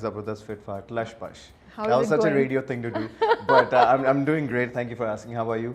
Zabardast Fit Fat, Lush Push. How That is was it such a going? radio thing to do. But I'm doing great. Thank you for asking. How are you?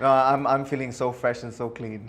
No, I'm feeling so fresh and so clean.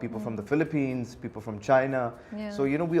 people from the Philippines, people from China. So you know we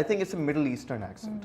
I think it's a Middle Eastern accent.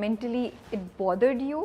mentally it bothered you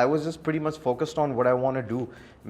I was just pretty much focused on what I want to do.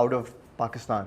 out of Pakistan.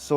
So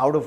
out of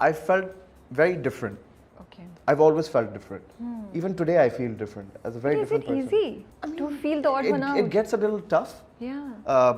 I felt very different. Okay. I've always felt different. Even today I feel different as a very different person. Is it easy to feel the odd one out? It gets a little tough. Yeah.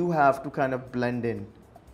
you have to kind of blend in,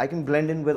I can blend in with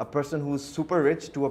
a person who's super rich to a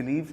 believe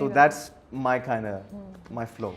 So that's my kind of my flow.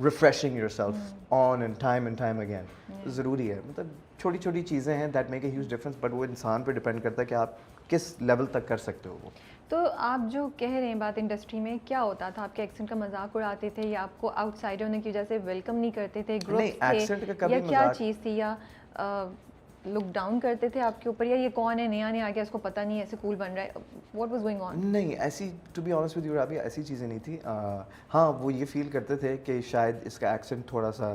refreshing yourself on and time again. ضروری ہے, مطلب چھوٹی چھوٹی چیزیں ہیں that make a huge difference, but وہ انسان پہ ڈپینڈ کرتا ہے کہ آپ کس لیول تک کر سکتے ہو وہ. تو آپ جو کہہ رہے ہیں بات انڈسٹری میں کیا ہوتا تھا, آپ کے ایکسنٹ کا مذاق اڑاتے تھے یا آپ کو آؤٹ سائڈر ہونے کی وجہ سے ویلکم نہیں کرتے تھے, گروپ تھے یا کیا چیز تھی, یا لک ڈاؤن کرتے تھے آپ کے اوپر, یا یہ کون ہے نیا نیا آ گیا اس کو پتہ نہیں ہے ایسے کول بن رہا ہے, واٹ واز گوئنگ آن؟ نہیں ایسی, to be honest with you Rabia, ایسی چیزیں نہیں تھی. ہاں وہ یہ فیل کرتے تھے کہ شاید اس کا ایکسنٹ تھوڑا سا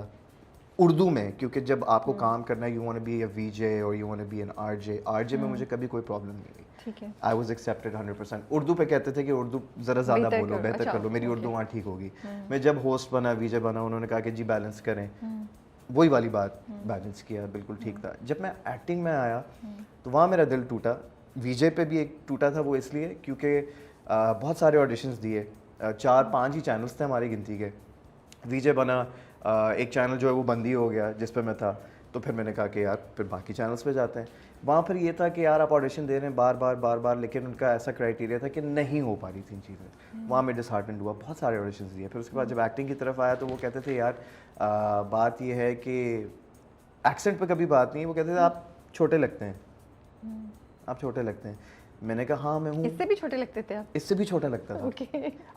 اردو میں, کیونکہ جب آپ کو کام کرنا ہے, you want to be a V J اور you want to be an R J میں مجھے کبھی کوئی پرابلم نہیں ہوئی. ٹھیک ہے, آئی واز ایکسیپٹیڈ 100%. اردو پہ کہتے تھے کہ اردو ذرا زیادہ بولو, بہتر کر لو, میری اردو وہاں ٹھیک ہوگی. میں جب ہوسٹ بنا, وی جے بنا, انہوں نے کہا کہ جی بیلنس کریں, وہی والی بات, بیلنس کیا, بالکل ٹھیک تھا. جب میں ایکٹنگ میں آیا تو وہاں میرا دل ٹوٹا. وی جے پہ بھی ایک ٹوٹا تھا, وہ اس لیے کیونکہ بہت سارے آڈیشنز دیے, 4-5 ہی چینلز تھے ہماری گنتی کے. وی جے بنا, ایک چینل جو ہے وہ بند ہی ہو گیا جس پہ میں تھا, تو پھر میں نے کہا کہ یار پھر باقی چینلز پہ جاتے ہیں. وہاں پھر یہ تھا کہ یار آپ آڈیشن دے رہے ہیں بار بار, لیکن ان کا ایسا کرائٹیریا تھا کہ نہیں ہو پا رہی تھیں چیزیں. وہاں میں ڈسہارٹنڈ ہوا, بہت سارے آڈیشنز دیے. پھر اس کے بعد جب ایکٹنگ کی طرف آیا تو وہ کہتے تھے یار بات یہ ہے کہ ایکسنٹ پہ کبھی بات نہیں, وہ کہتے تھے آپ چھوٹے لگتے ہیں, آپ چھوٹے لگتے ہیں. میں نے کہا ہاں میں ہوں. اس سے بھی چھوٹے لگتے تھے آپ؟ اس سے بھی چھوٹا لگتا تھا. Okay,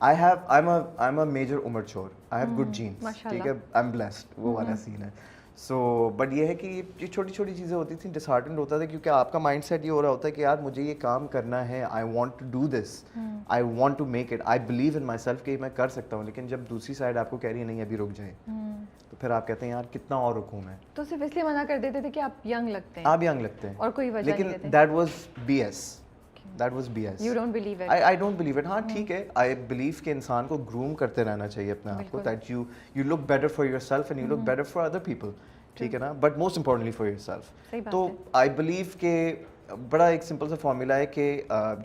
I'm a major immature, I have good genes, ٹھیک ہے, I'm blessed, وہ والا سین ہے. سو بٹ یہ ہے کہ یہ چھوٹی چھوٹی چیزیں ہوتی تھیں, ڈسہارٹنڈ ہوتا تھا کیونکہ آپ کا مائنڈ سیٹ یہ ہو رہا ہوتا ہے کہ یار مجھے یہ کام کرنا ہے, I want to do this, I want to make it, I believe in myself کہ میں کر سکتا ہوں. لیکن جب دوسری سائڈ آپ کو کہہ رہی ہے نہیں ابھی رک جائیں, تو پھر آپ کہتے ہیں یار کتنا اور رکوں میں. تو صرف اس لیے منع کر دیتے تھے کہ آپ ینگ لگتے ہیں, آپ ینگ لگتے ہیں, اور کوئی وجہ نہیں لیکن that was B S. That was BS. You don't believe it? I don't believe it. ہاں ٹھیک ہے, I believe کہ انسان کو groom کرتے رہنا چاہیے اپنے آپ کو, that you look better for yourself and you look better for other people, ٹھیک ہے نا, but most importantly for yourself. تو I believe کہ بڑا ایک سمپل سا فارمولا ہے کہ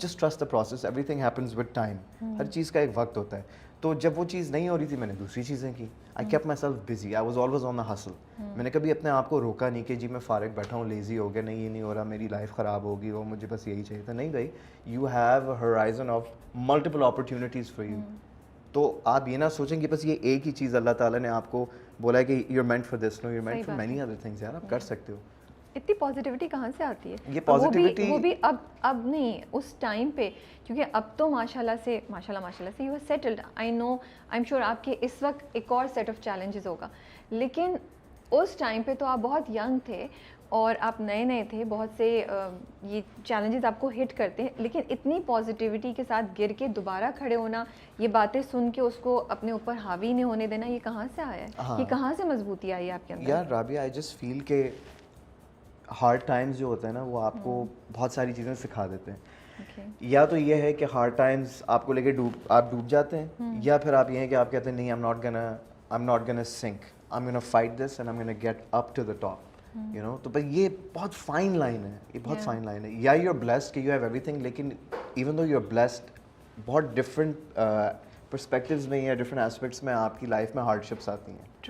just trust the process, everything happens with time. ہر چیز کا ایک وقت ہوتا ہے. تو جب وہ چیز نہیں ہو رہی تھی میں نے دوسری چیزیں کی. I kept myself busy, I was always on the hustle. میں نے کبھی اپنے آپ کو روکا نہیں کہ جی میں فارغ بیٹھا ہوں, لیزی ہو گیا, نہیں یہ نہیں ہو رہا, میری لائف خراب ہوگی, وہ مجھے بس یہی چاہیے تھا. نہیں بھائی, you have a horizon of multiple opportunities for you. تو آپ یہ نہ سوچیں کہ بس یہ ایک ہی چیز اللہ تعالیٰ نے آپ کو بولا ہے کہ you're meant for this. No, you're meant for many other things. یار آپ کر سکتے ہو. اتنی پازیٹیوٹی کہاں سے آتی ہے؟ یہ پازیٹیوٹی وہ بھی اب نہیں, اس ٹائم پہ, کیونکہ اب تو ماشاءاللہ سے you are settled. I know, I am sure آپ کے اس وقت ایک اور سیٹ آف چیلنجز ہوگا, لیکن اس ٹائم پہ تو آپ بہت ینگ تھے اور آپ نئے تھے, بہت سے یہ چیلنجز آپ کو ہٹ کرتے ہیں, لیکن اتنی پازیٹیوٹی کے ساتھ گر کے دوبارہ کھڑے ہونا, یہ باتیں سن کے اس کو اپنے اوپر حاوی نہیں ہونے دینا, یہ کہاں سے آیا ہے؟ یہ کہاں سے مضبوطی آئی ہے آپ کے اندر؟ یار رابعہ, آئی جسٹ فیل کہ ہارڈ ٹائمز جو ہوتے ہیں نا وہ آپ کو بہت ساری چیزیں سکھا دیتے ہیں. یا تو یہ ہے کہ ہارڈ ٹائمز آپ کو لے کے آپ ڈوب جاتے ہیں, یا پھر آپ یہ ہیں کہ آپ کہتے ہیں نہیں I'm not gonna sink, I'm gonna fight this and I'm gonna get up to the top. You know, تو یہ بہت فائن لائن ہے, یہ بہت فائن لائن ہے. یا you're blessed کہ you have everything, لیکن even though you're blessed, بہت ڈفرینٹ پرسپیکٹیوز میں یا ڈفرینٹ ایسپیکٹس میں آپ کی لائف میں ہارڈ شپس آتی ہیں.